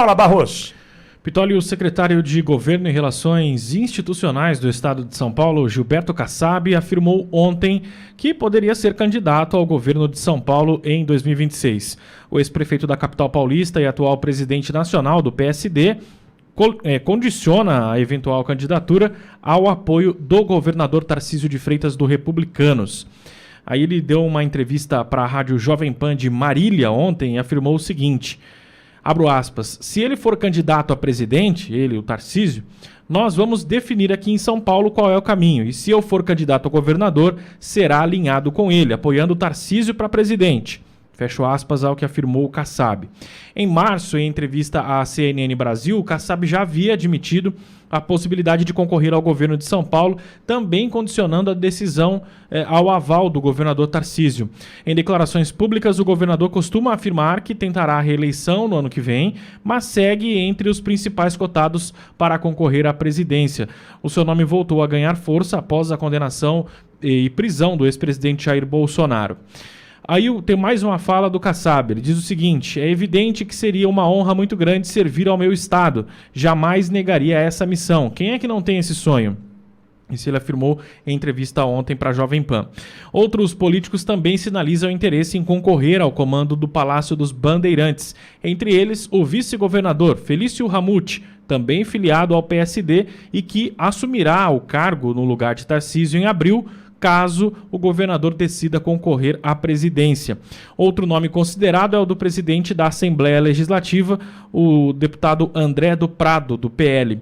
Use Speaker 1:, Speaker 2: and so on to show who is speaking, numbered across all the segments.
Speaker 1: Fala, Barros.
Speaker 2: Pitoli, o secretário de Governo e Relações Institucionais do Estado de São Paulo, Gilberto Kassab, afirmou ontem que poderia ser candidato ao governo de São Paulo em 2026. O ex-prefeito da capital paulista e atual presidente nacional do PSD condiciona a eventual candidatura ao apoio do governador Tarcísio de Freitas do Republicanos. Aí ele deu uma entrevista para a rádio Jovem Pan de Marília ontem e afirmou o seguinte... Abro aspas, se ele for candidato a presidente, ele, o Tarcísio, nós vamos definir aqui em São Paulo qual é o caminho. E se eu for candidato a governador, será alinhado com ele, apoiando o Tarcísio para presidente. Fecho aspas ao que afirmou o Kassab. Em março, em entrevista à CNN Brasil, o Kassab já havia admitido a possibilidade de concorrer ao governo de São Paulo, também condicionando a decisão ao aval do governador Tarcísio. Em declarações públicas, o governador costuma afirmar que tentará a reeleição no ano que vem, mas segue entre os principais cotados para concorrer à presidência. O seu nome voltou a ganhar força após a condenação e prisão do ex-presidente Jair Bolsonaro. Aí tem mais uma fala do Kassab. Ele diz o seguinte: é evidente que seria uma honra muito grande servir ao meu estado. Jamais negaria essa missão. Quem é que não tem esse sonho? Isso ele afirmou em entrevista ontem para a Jovem Pan. Outros políticos também sinalizam interesse em concorrer ao comando do Palácio dos Bandeirantes. Entre eles, o vice-governador Felício Ramute, também filiado ao PSD e que assumirá o cargo no lugar de Tarcísio em abril, caso o governador decida concorrer à presidência. Outro nome considerado é o do presidente da Assembleia Legislativa, o deputado André do Prado, do PL.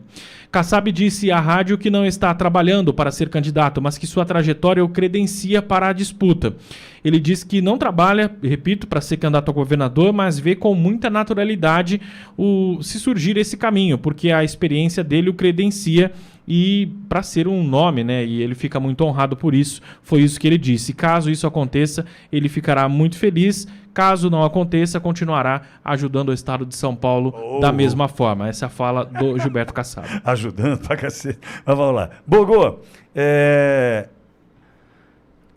Speaker 2: Kassab disse à rádio que não está trabalhando para ser candidato, mas que sua trajetória o credencia para a disputa. Ele diz que não trabalha, repito, para ser candidato a governador, mas vê com muita naturalidade se surgir esse caminho, porque a experiência dele o credencia e para ser um nome, né? E ele fica muito honrado por isso. Foi isso que ele disse. Caso isso aconteça, ele ficará muito feliz. Caso não aconteça, continuará ajudando o estado de São Paulo da mesma forma. Essa é a fala do Gilberto Kassab.
Speaker 1: Ajudando pra cacete. Mas vamos lá. Bogô,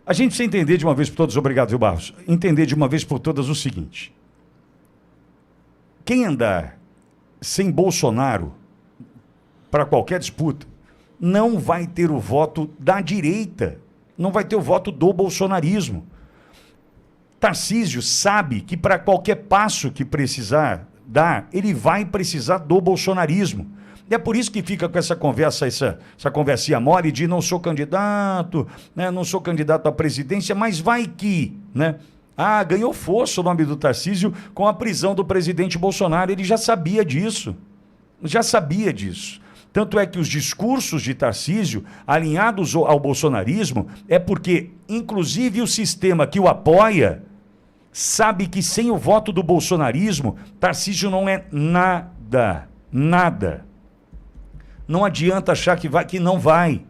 Speaker 1: a gente precisa entender de uma vez por todas, obrigado, viu, Barros? Entender de uma vez por todas o seguinte. Quem andar sem Bolsonaro para qualquer disputa, não vai ter o voto da direita, não vai ter o voto do bolsonarismo. Tarcísio sabe que para qualquer passo que precisar dar, ele vai precisar do bolsonarismo. E é por isso que fica com essa conversa, essa conversinha mole de não sou candidato, né, não sou candidato à presidência, mas vai que, né? Ah, ganhou força o nome do Tarcísio com a prisão do presidente Bolsonaro. Ele já sabia disso. Já sabia disso. Tanto é que os discursos de Tarcísio, alinhados ao bolsonarismo, é porque, inclusive, o sistema que o apoia sabe que sem o voto do bolsonarismo, Tarcísio não é nada, nada. Não adianta achar que não vai.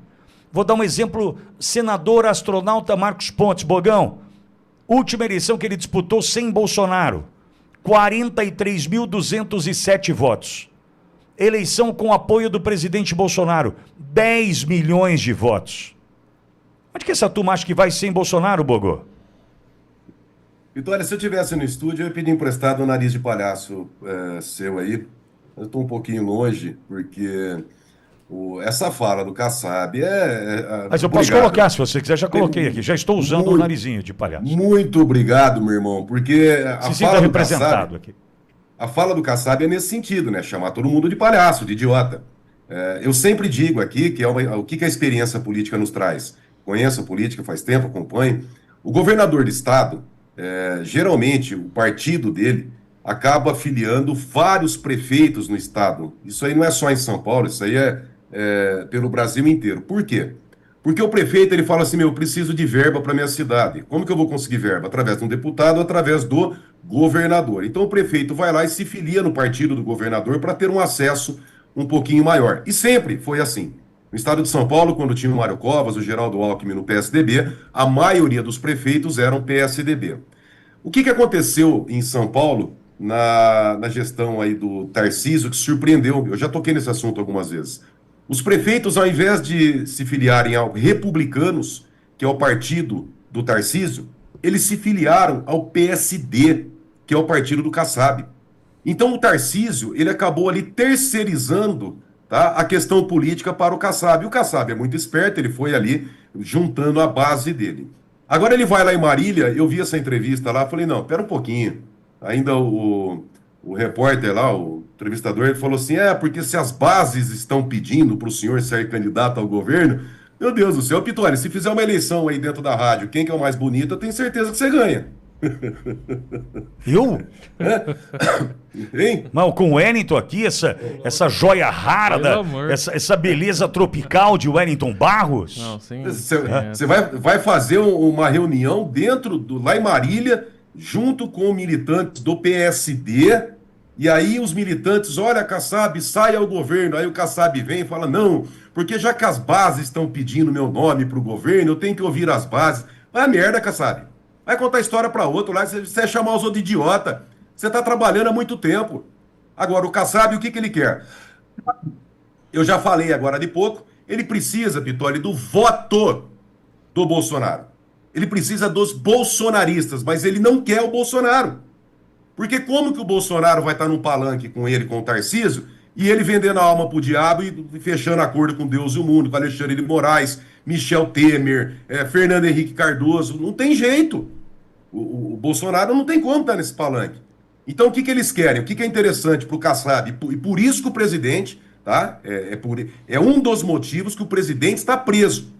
Speaker 1: Vou dar um exemplo, senador astronauta Marcos Pontes, Bogão, última eleição que ele disputou sem Bolsonaro, 43.207 votos. Eleição com apoio do presidente Bolsonaro, 10 milhões de votos. Onde que essa turma acha que vai sem Bolsonaro, Bogô?
Speaker 3: Vitória, se eu estivesse no estúdio, eu ia pedir emprestado o nariz de palhaço seu aí. Eu estou um pouquinho longe, porque essa fala do Kassab
Speaker 1: Mas eu posso colocar, se você quiser, já coloquei aqui. Já estou usando o narizinho de palhaço.
Speaker 3: Muito obrigado, meu irmão, porque
Speaker 1: se sinta representado aqui.
Speaker 3: A fala do Kassab é nesse sentido, né? Chamar todo mundo de palhaço, de idiota. Eu sempre digo aqui que o que a experiência política nos traz. Conheço a política faz tempo, acompanho. O governador de estado, geralmente, o partido dele acaba filiando vários prefeitos no estado. Isso aí não é só em São Paulo, isso aí é pelo Brasil inteiro. Por quê? Porque o prefeito ele fala assim, eu preciso de verba para minha cidade. Como que eu vou conseguir verba? Através de um deputado, através do governador. Então o prefeito vai lá e se filia no partido do governador para ter um acesso um pouquinho maior. E sempre foi assim. No estado de São Paulo, quando tinha o Mário Covas, o Geraldo Alckmin no PSDB, a maioria dos prefeitos eram PSDB. O que aconteceu em São Paulo na gestão aí do Tarcísio que surpreendeu? Eu já toquei nesse assunto algumas vezes. Os prefeitos, ao invés de se filiarem ao Republicanos, que é o partido do Tarcísio, eles se filiaram ao PSD, que é o partido do Kassab. Então o Tarcísio, ele acabou ali terceirizando, tá, a questão política para o Kassab. E o Kassab é muito esperto, ele foi ali juntando a base dele. Agora ele vai lá em Marília, eu vi essa entrevista lá, falei, não, pera um pouquinho. Ainda o repórter lá, o entrevistador, ele falou assim, porque se as bases estão pedindo para o senhor ser candidato ao governo, meu Deus do céu, Pitori, se fizer uma eleição aí dentro da rádio, quem que é o mais bonito, eu tenho certeza que você ganha.
Speaker 1: Eu?
Speaker 3: Hein?
Speaker 1: Não, com o Wellington aqui, essa joia rara,
Speaker 2: Pelo amor.
Speaker 1: essa beleza tropical de Wellington Barros.
Speaker 2: Não, sim.
Speaker 3: Você vai fazer uma reunião lá em Marília, junto com militantes do PSD, e aí os militantes, olha, Kassab, sai ao governo. Aí o Kassab vem e fala, não, porque já que as bases estão pedindo meu nome para o governo, eu tenho que ouvir as bases. Vai merda, Kassab. Vai contar história para outro lá, você vai chamar os outros de idiota. Você está trabalhando há muito tempo. Agora, o Kassab, o que ele quer? Eu já falei agora de pouco, ele precisa, Pitori, do voto do Bolsonaro. Ele precisa dos bolsonaristas, mas ele não quer o Bolsonaro. Porque como que o Bolsonaro vai estar num palanque com ele, com o Tarcísio, e ele vendendo a alma pro diabo e fechando acordo com Deus e o mundo, com Alexandre de Moraes, Michel Temer, Fernando Henrique Cardoso? Não tem jeito. O Bolsonaro não tem como estar nesse palanque. Então o que eles querem? O que é interessante para o Kassab? E por isso que o presidente, tá? É um dos motivos que o presidente está preso.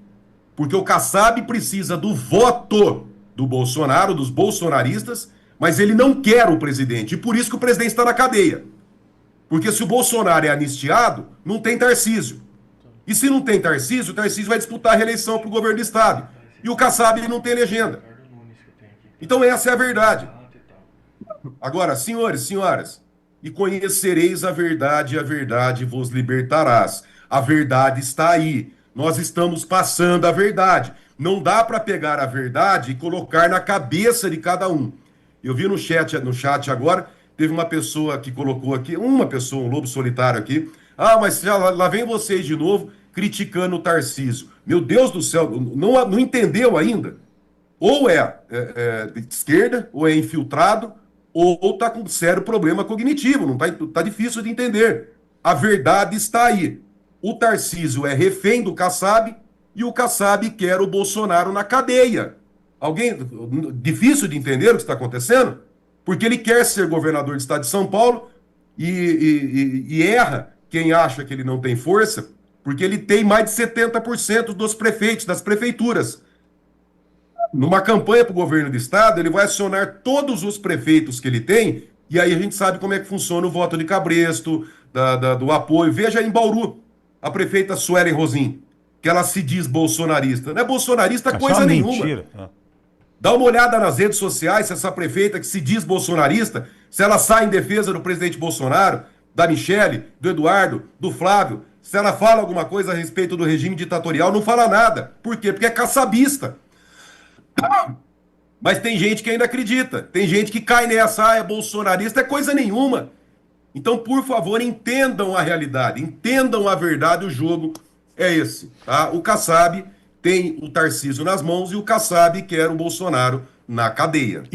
Speaker 3: Porque o Kassab precisa do voto do Bolsonaro, dos bolsonaristas, mas ele não quer o presidente. E por isso que o presidente está na cadeia. Porque se o Bolsonaro é anistiado, não tem Tarcísio. E se não tem Tarcísio, o Tarcísio vai disputar a reeleição para o governo do Estado. E o Kassab não tem legenda. Então essa é a verdade. Agora, senhores, senhoras, e conhecereis a verdade vos libertarás. A verdade está aí. Nós estamos passando a verdade. Não dá para pegar a verdade e colocar na cabeça de cada um. Eu vi no chat agora, teve uma pessoa que colocou aqui, um lobo solitário aqui, mas lá vem vocês de novo criticando o Tarcísio. Meu Deus do céu, não entendeu ainda? Ou é de esquerda, ou é infiltrado, ou está com sério problema cognitivo, não tá difícil de entender. A verdade está aí. O Tarcísio é refém do Kassab e o Kassab quer o Bolsonaro na cadeia. Difícil de entender o que está acontecendo? Porque ele quer ser governador do estado de São Paulo e erra quem acha que ele não tem força, porque ele tem mais de 70% dos prefeitos, das prefeituras. Numa campanha para o governo do estado, ele vai acionar todos os prefeitos que ele tem, e aí a gente sabe como é que funciona o voto de cabresto, do apoio. Veja em Bauru, a prefeita Suelen Rosim, que ela se diz bolsonarista. Não é bolsonarista coisa nenhuma.
Speaker 1: Mentira.
Speaker 3: Dá uma olhada nas redes sociais, se essa prefeita que se diz bolsonarista, se ela sai em defesa do presidente Bolsonaro, da Michele, do Eduardo, do Flávio, se ela fala alguma coisa a respeito do regime ditatorial, não fala nada. Por quê? Porque é caçabista. Mas tem gente que ainda acredita, tem gente que cai nessa, é bolsonarista, é coisa nenhuma. Então, por favor, entendam a realidade, entendam a verdade, o jogo é esse. Tá? O Kassab tem o Tarcísio nas mãos e o Kassab quer o Bolsonaro na cadeia.